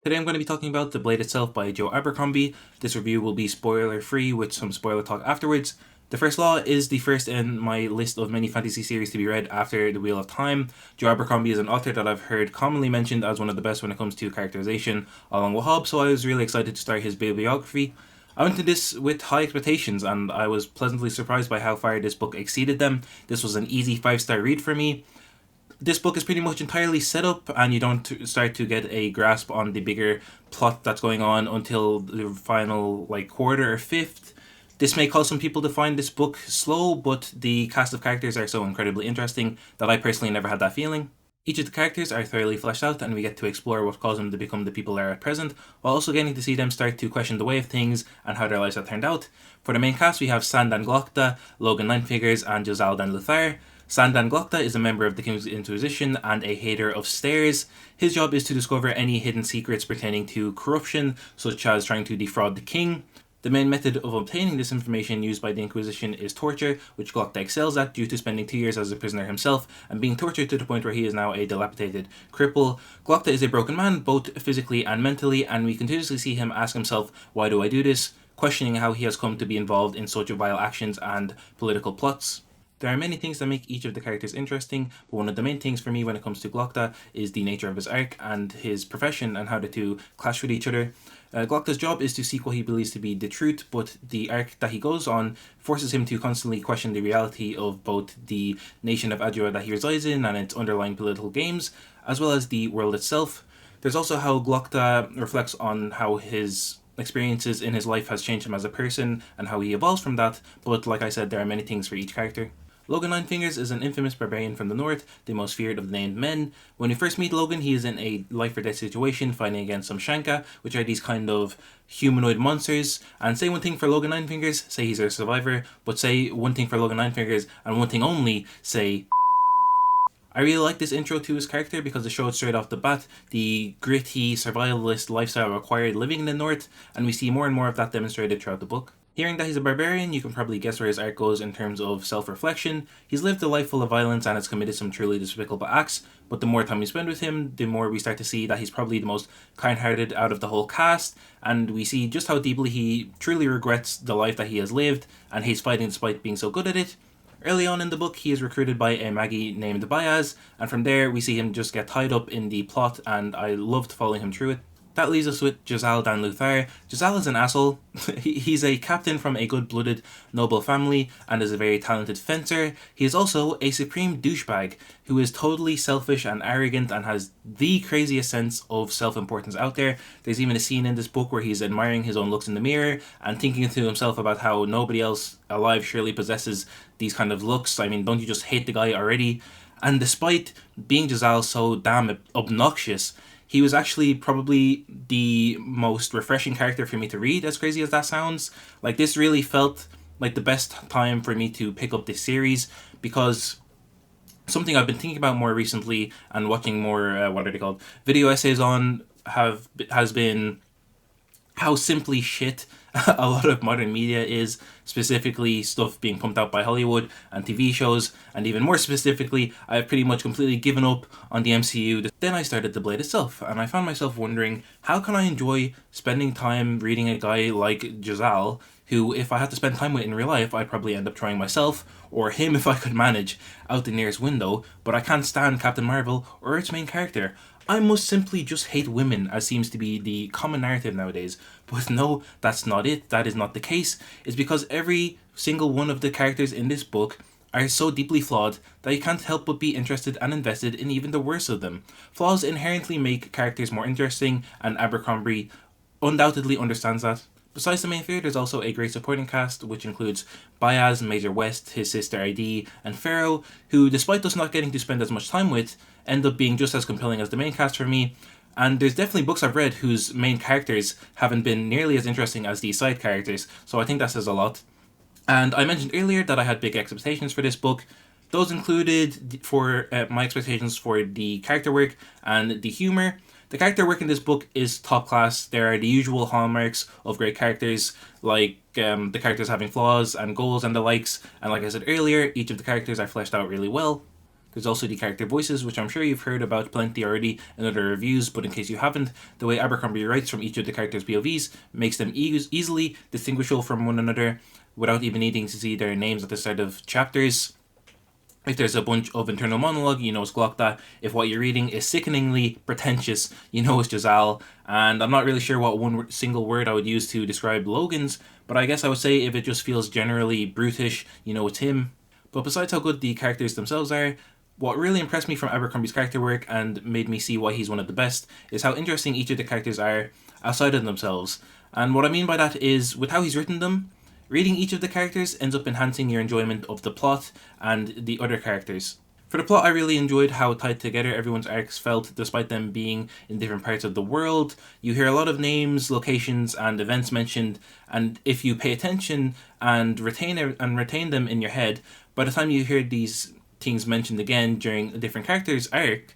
Today I'm going to be talking about The Blade itself by Joe Abercrombie. This review will be spoiler free with some spoiler talk afterwards. The First Law is the first in my list of many fantasy series to be read after The Wheel of Time. Joe Abercrombie is an author that I've heard commonly mentioned as one of the best when it comes to characterization, along with Hobbes, so I was really excited to start his bibliography. I went into this with high expectations and I was pleasantly surprised by how far this book exceeded them. This was an easy 5-star read for me. This book is pretty much entirely set up and you don't start to get a grasp on the bigger plot that's going on until the final quarter or fifth. This may cause some people to find this book slow, but the cast of characters are so incredibly interesting that I personally never had that feeling. Each of the characters are thoroughly fleshed out and we get to explore what caused them to become the people they are at present, while also getting to see them start to question the way of things and how their lives have turned out. For the main cast we have Sandan Glokta, Logan Ninefingers and Josal Dan Luthar. Sandan Glokta is a member of the King's Inquisition and a hater of stairs. His job is to discover any hidden secrets pertaining to corruption, such as trying to defraud the king. The main method of obtaining this information used by the Inquisition is torture, which Glokta excels at due to spending 2 years as a prisoner himself and being tortured to the point where he is now a dilapidated cripple. Glokta is a broken man, both physically and mentally, and we continuously see him ask himself, "Why do I do this?" questioning how he has come to be involved in such vile actions and political plots. There are many things that make each of the characters interesting, but one of the main things for me when it comes to Glokta is the nature of his arc and his profession and how the two clash with each other. Glokta's job is to seek what he believes to be the truth, but the arc that he goes on forces him to constantly question the reality of both the nation of Adua that he resides in and its underlying political games, as well as the world itself. There's also how Glokta reflects on how his experiences in his life has changed him as a person and how he evolves from that, but like I said, there are many things for each character. Logan Ninefingers is an infamous barbarian from the north, the most feared of the named men. When we first meet Logan, he is in a life or death situation fighting against some Shanka, which are these kind of humanoid monsters. And say one thing for Logan Ninefingers, say he's a survivor, but say one thing for Logan Ninefingers and one thing only, say I really like this intro to his character because it showed straight off the bat the gritty, survivalist lifestyle required living in the north, and we see more and more of that demonstrated throughout the book. Hearing that he's a barbarian, you can probably guess where his arc goes in terms of self-reflection. He's lived a life full of violence and has committed some truly despicable acts, but the more time we spend with him, the more we start to see that he's probably the most kind-hearted out of the whole cast, and we see just how deeply he truly regrets the life that he has lived and hates fighting despite being so good at it. Early on in the book, he is recruited by a Maggie named Bayaz, and from there we see him just get tied up in the plot, and I loved following him through it. That leaves us with Josal Dan Luthar. Josal is an asshole. He's a captain from a good-blooded noble family and is a very talented fencer. He is also a supreme douchebag who is totally selfish and arrogant and has the craziest sense of self-importance out there. There's even a scene in this book where he's admiring his own looks in the mirror and thinking to himself about how nobody else alive surely possesses these kind of looks. I mean, don't you just hate the guy already? And despite being Josal so damn obnoxious, he was actually probably the most refreshing character for me to read, as crazy as that sounds. This really felt like the best time for me to pick up this series, because something I've been thinking about more recently and watching more, video essays on has been how simply shit a lot of modern media is, specifically stuff being pumped out by Hollywood and TV shows, and even more specifically, I've pretty much completely given up on the MCU. Then I started The Blade itself, and I found myself wondering, how can I enjoy spending time reading a guy like Josal, who, if I had to spend time with in real life, I'd probably end up trying myself, or him if I could manage, out the nearest window, but I can't stand Captain Marvel or its main character. I must simply just hate women, as seems to be the common narrative nowadays. But no, that's not it. That is not the case. It's because every single one of the characters in this book are so deeply flawed that you can't help but be interested and invested in even the worst of them. Flaws inherently make characters more interesting, and Abercrombie undoubtedly understands that. Besides the main three, there's also a great supporting cast, which includes Bayaz, Major West, his sister ID, and Pharaoh, who, despite us not getting to spend as much time with, end up being just as compelling as the main cast for me. And there's definitely books I've read whose main characters haven't been nearly as interesting as these side characters, so I think that says a lot. And I mentioned earlier that I had big expectations for this book. Those included for my expectations for the character work and the humour. The character work in this book is top class. There are the usual hallmarks of great characters, like the characters having flaws and goals and the likes, and like I said earlier, each of the characters are fleshed out really well. There's also the character voices, which I'm sure you've heard about plenty already in other reviews, but in case you haven't, the way Abercrombie writes from each of the characters' POVs makes them easily distinguishable from one another without even needing to see their names at the start of chapters. If there's a bunch of internal monologue, you know it's Glokta. If what you're reading is sickeningly pretentious, you know it's Jazal. And I'm not really sure what one single word I would use to describe Logan's, but I guess I would say if it just feels generally brutish, you know it's him. But besides how good the characters themselves are, what really impressed me from Abercrombie's character work and made me see why he's one of the best is how interesting each of the characters are outside of themselves. And what I mean by that is, with how he's written them, reading each of the characters ends up enhancing your enjoyment of the plot and the other characters. For the plot, I really enjoyed how tied together everyone's arcs felt despite them being in different parts of the world. You hear a lot of names, locations, and events mentioned, and if you pay attention and retain them in your head, by the time you hear these things mentioned again during a different character's arc,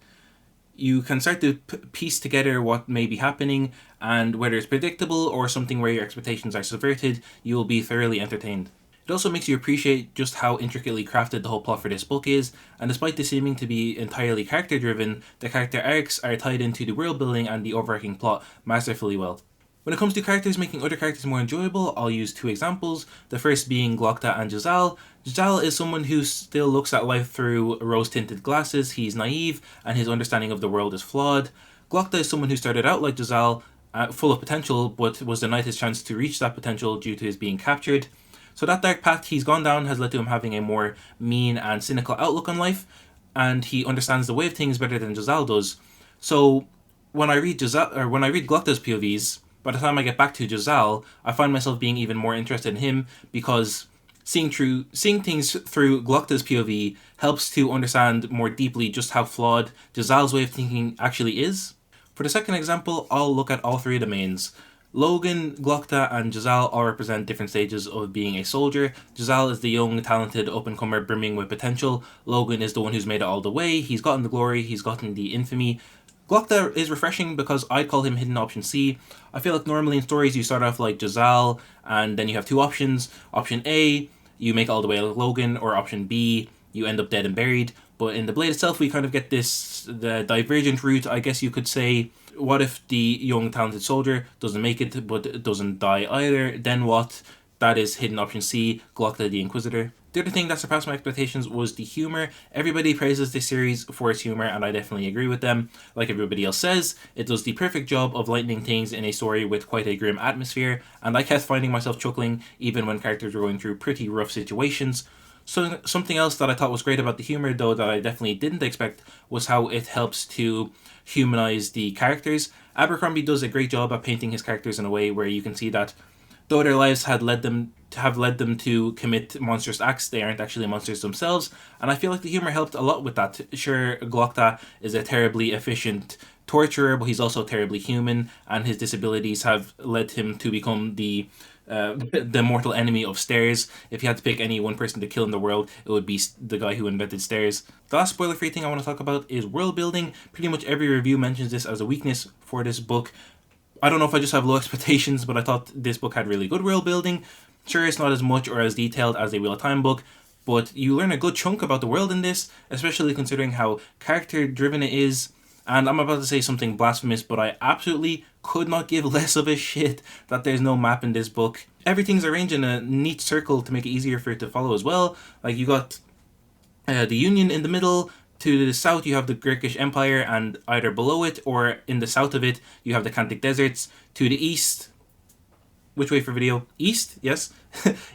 you can start to piece together what may be happening, and whether it's predictable or something where your expectations are subverted, you will be thoroughly entertained. It also makes you appreciate just how intricately crafted the whole plot for this book is, and despite this seeming to be entirely character driven, the character arcs are tied into the world building and the overarching plot masterfully well. When it comes to characters making other characters more enjoyable, I'll use two examples, the first being Glokta and Jazal. Jazal is someone who still looks at life through rose-tinted glasses, he's naive, and his understanding of the world is flawed. Glokta is someone who started out like Jazal, full of potential, but was denied his chance to reach that potential due to his being captured. So that dark path he's gone down has led to him having a more mean and cynical outlook on life, and he understands the way of things better than Jazal does. So when I read Glokta's POVs, by the time I get back to Jazal, I find myself being even more interested in him because seeing things through Glokta's POV helps to understand more deeply just how flawed Jazal's way of thinking actually is. For the second example, I'll look at all three of the mains. Logan, Glokta, and Jazal all represent different stages of being a soldier. Jazal is the young, talented up-and-comer brimming with potential. Logan is the one who's made it all the way. He's gotten the glory, he's gotten the infamy. Glokta is refreshing because I'd call him hidden option C. I feel like normally in stories you start off like Jazal, and then you have two options. Option A, you make it all the way like Logan, or option B, you end up dead and buried. But in the Blade itself, we kind of get the divergent route, I guess you could say. What if the young, talented soldier doesn't make it, but doesn't die either? Then what? That is hidden option C, Glokta the Inquisitor. The other thing that surpassed my expectations was the humor. Everybody praises this series for its humor, and I definitely agree with them. Like everybody else says, it does the perfect job of lightening things in a story with quite a grim atmosphere, and I kept finding myself chuckling even when characters were going through pretty rough situations. So something else that I thought was great about the humor, though, that I definitely didn't expect, was how it helps to humanize the characters. Abercrombie does a great job at painting his characters in a way where you can see that though their lives had led them to commit monstrous acts, they aren't actually monsters themselves, and I feel like the humor helped a lot with that. Sure, Glokta is a terribly efficient torturer, but he's also terribly human, and his disabilities have led him to become the mortal enemy of stairs. If you had to pick any one person to kill in the world, it would be the guy who invented stairs. The last spoiler-free thing I want to talk about is world building. Pretty much every review mentions this as a weakness for this book. I don't know if I just have low expectations, but I thought this book had really good world building. Sure, it's not as much or as detailed as a Wheel of Time book, but you learn a good chunk about the world in this, especially considering how character-driven it is. And I'm about to say something blasphemous, but I absolutely could not give less of a shit that there's no map in this book. Everything's arranged in a neat circle to make it easier for it to follow as well. Like, you got the Union in the middle. To the south, you have the Gurkish Empire, and either below it or in the south of it, you have the Kantic Deserts. To the east, which way for video? East, yes.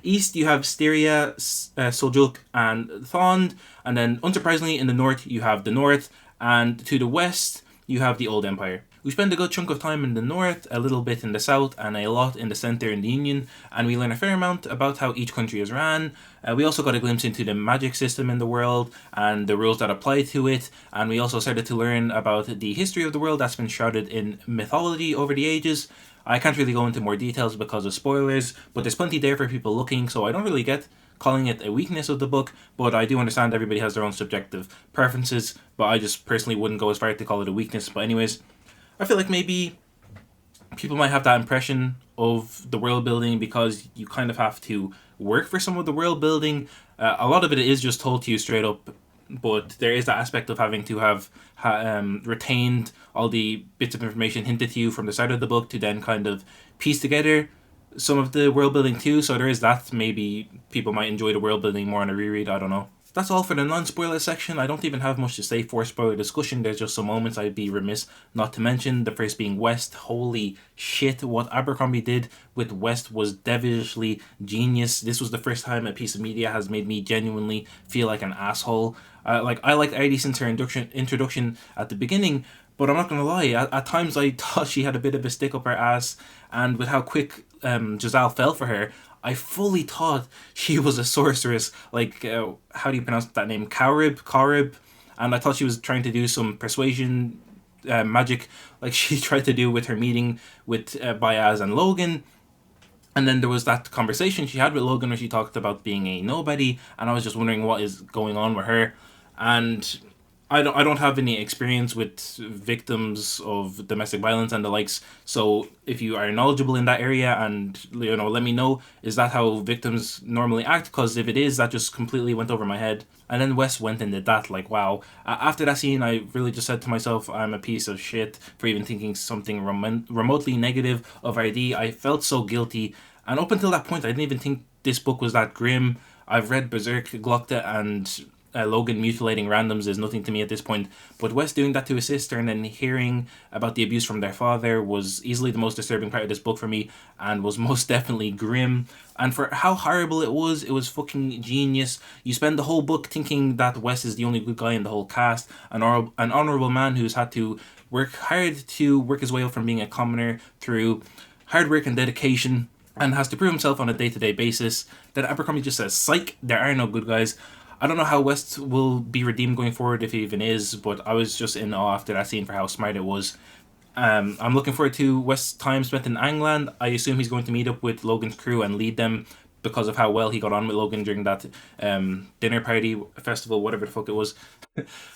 East, you have Styria, Seljuk, and Thond. And then, unsurprisingly, in the north, you have the north. And to the west, you have the Old Empire. We spend a good chunk of time in the north, a little bit in the south, and a lot in the centre in the Union, and we learn a fair amount about how each country is ran. We also got a glimpse into the magic system in the world, and the rules that apply to it, and we also started to learn about the history of the world that's been shrouded in mythology over the ages. I can't really go into more details because of spoilers, but there's plenty there for people looking, so I don't really get calling it a weakness of the book, but I do understand everybody has their own subjective preferences, but I just personally wouldn't go as far to call it a weakness. But anyways, I feel like maybe people might have that impression of the world building because you kind of have to work for some of the world building. A lot of it is just told to you straight up but there is that aspect of having to have retained all the bits of information hinted to you from the start of the book to then kind of piece together some of the world building too. So there is that. Maybe people might enjoy the world building more on a reread. I don't know. That's all for the non-spoiler section. I don't even have much to say for spoiler discussion. There's just some moments I'd be remiss not to mention. The first being West. Holy shit, what Abercrombie did with West was devilishly genius. This was the first time a piece of media has made me genuinely feel like an asshole. I liked Heidi since her introduction at the beginning, but I'm not gonna lie. At times I thought she had a bit of a stick up her ass, and with how quick Giselle fell for her, I fully thought she was a sorceress. Like, how do you pronounce that name? Karib. And I thought she was trying to do some persuasion magic, like she tried to do with her meeting with Baez and Logan. And then there was that conversation she had with Logan where she talked about being a nobody, and I was just wondering what is going on with her. And I don't have any experience with victims of domestic violence and the likes. So if you are knowledgeable in that area, and let me know, is that how victims normally act? Because if it is, that just completely went over my head. And then Wes went and did that. Like, wow. After that scene, I really just said to myself, I'm a piece of shit for even thinking something remotely negative of RD. I felt so guilty. And up until that point, I didn't even think this book was that grim. I've read Berserk, Glockta, and Logan mutilating randoms is nothing to me at this point. But Wes doing that to his sister and then hearing about the abuse from their father was easily the most disturbing part of this book for me, and was most definitely grim. And for how horrible it was fucking genius. You spend the whole book thinking that Wes is the only good guy in the whole cast, an honorable man who's had to work hard to work his way up from being a commoner through hard work and dedication, and has to prove himself on a day-to-day basis. Then Abercrombie just says, psych, there are no good guys. I don't know how West will be redeemed going forward, if he even is, but I was just in awe after that scene for how smart it was. I'm looking forward to West's time spent in Angland. I assume he's going to meet up with Logan's crew and lead them because of how well he got on with Logan during that dinner party, festival, whatever the fuck it was.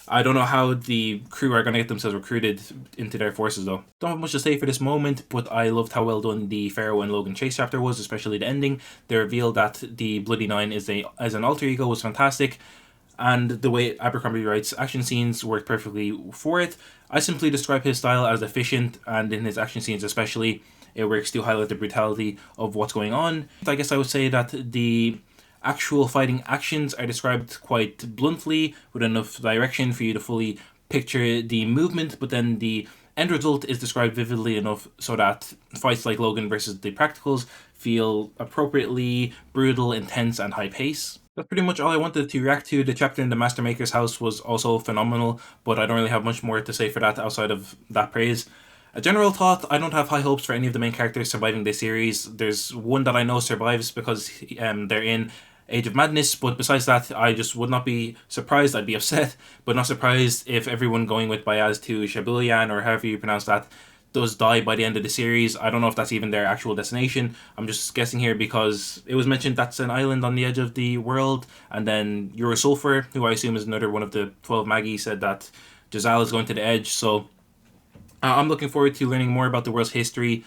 I don't know how the crew are going to get themselves recruited into their forces though. Don't have much to say for this moment, but I loved how well done the Pharaoh and Logan chase chapter was, especially the ending. The reveal that the Bloody Nine is as an alter ego was fantastic, and the way Abercrombie writes action scenes worked perfectly for it. I simply describe his style as efficient, and in his action scenes especially, it works to highlight the brutality of what's going on. I guess I would say that the actual fighting actions are described quite bluntly with enough direction for you to fully picture the movement, but then the end result is described vividly enough so that fights like Logan versus the practicals feel appropriately brutal, intense, and high pace. That's pretty much all I wanted to react to. The chapter in the Master Maker's house was also phenomenal, but I don't really have much more to say for that outside of that praise. A general thought, I don't have high hopes for any of the main characters surviving this series. There's one that I know survives because they're in Age of Madness, but besides that, I just would not be surprised. I'd be upset, but not surprised if everyone going with Bayaz to Shabulian, or however you pronounce that, does die by the end of the series. I don't know if that's even their actual destination. I'm just guessing here because it was mentioned that's an island on the edge of the world, and then Eurosulfur, who I assume is another one of the 12 Maggie, said that Giselle is going to the edge, so I'm looking forward to learning more about the world's history.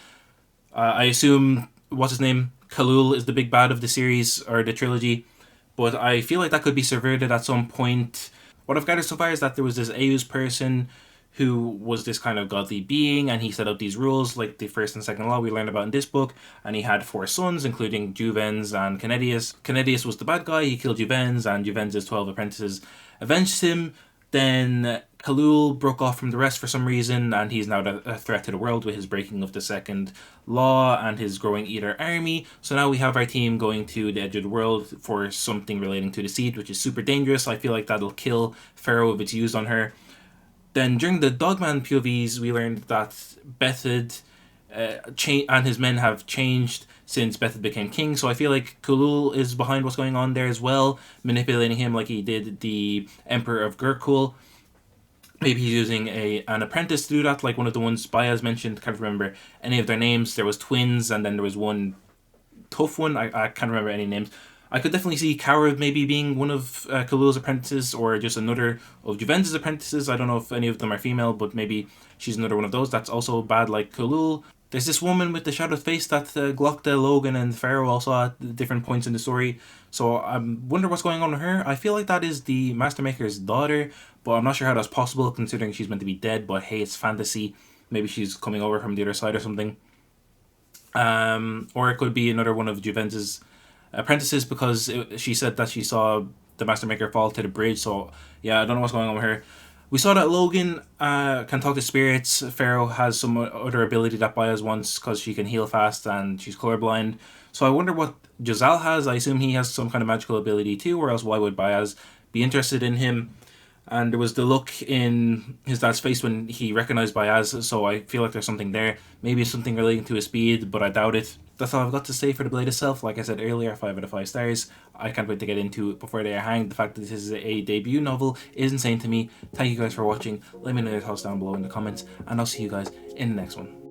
I assume, what's his name? Khalul is the big bad of the series, or the trilogy, but I feel like that could be subverted at some point. What I've gathered so far is that there was this Eus person who was this kind of godly being, and he set up these rules, like the first and second law we learned about in this book, and he had 4 sons, including Juvens and Canedius. Canedius was the bad guy, he killed Juvens, and Juvens' 12 apprentices avenged him. Then Khalul broke off from the rest for some reason, and he's now a threat to the world with his breaking of the second law and his growing Eater army. So now we have our team going to the edge of the world for something relating to the seed, which is super dangerous. I feel like that'll kill Pharaoh if it's used on her. Then during the Dogman POVs, we learned that Bethed and his men have changed since Bethed became king. So I feel like Khalul is behind what's going on there as well, manipulating him like he did the Emperor of Gurkul. Maybe he's using an apprentice to do that, like one of the ones Baez mentioned. Can't remember any of their names. There was twins, and then there was one tough one. I can't remember any names. I could definitely see Kaurav maybe being one of Khalul's apprentices, or just another of Juvens' apprentices. I don't know if any of them are female, but maybe she's another one of those that's also bad like Khalul. There's this woman with the shadowed face that Glocked Logan and Pharaoh also at different points in the story. So I wonder what's going on with her. I feel like that is the Master Maker's daughter, but I'm not sure how that's possible considering she's meant to be dead. But hey, it's fantasy. Maybe she's coming over from the other side or something. Or it could be another one of Juventus's apprentices because she said that she saw the Master Maker fall to the bridge. So yeah, I don't know what's going on with her. We saw that Logan can talk to spirits. Pharaoh has some other ability that Bias wants because she can heal fast and she's colorblind. So I wonder what Jazal has. I assume he has some kind of magical ability too, or else why would Bias be interested in him? And there was the look in his dad's face when he recognized Bias, so I feel like there's something there. Maybe it's something relating to his speed, but I doubt it. That's all I've got to say for The Blade itself. Like I said earlier, 5 out of 5 stars. I can't wait to get into it before they are hanged. The fact that this is a debut novel is insane to me. Thank you guys for watching. Let me know your thoughts down below in the comments, and I'll see you guys in the next one.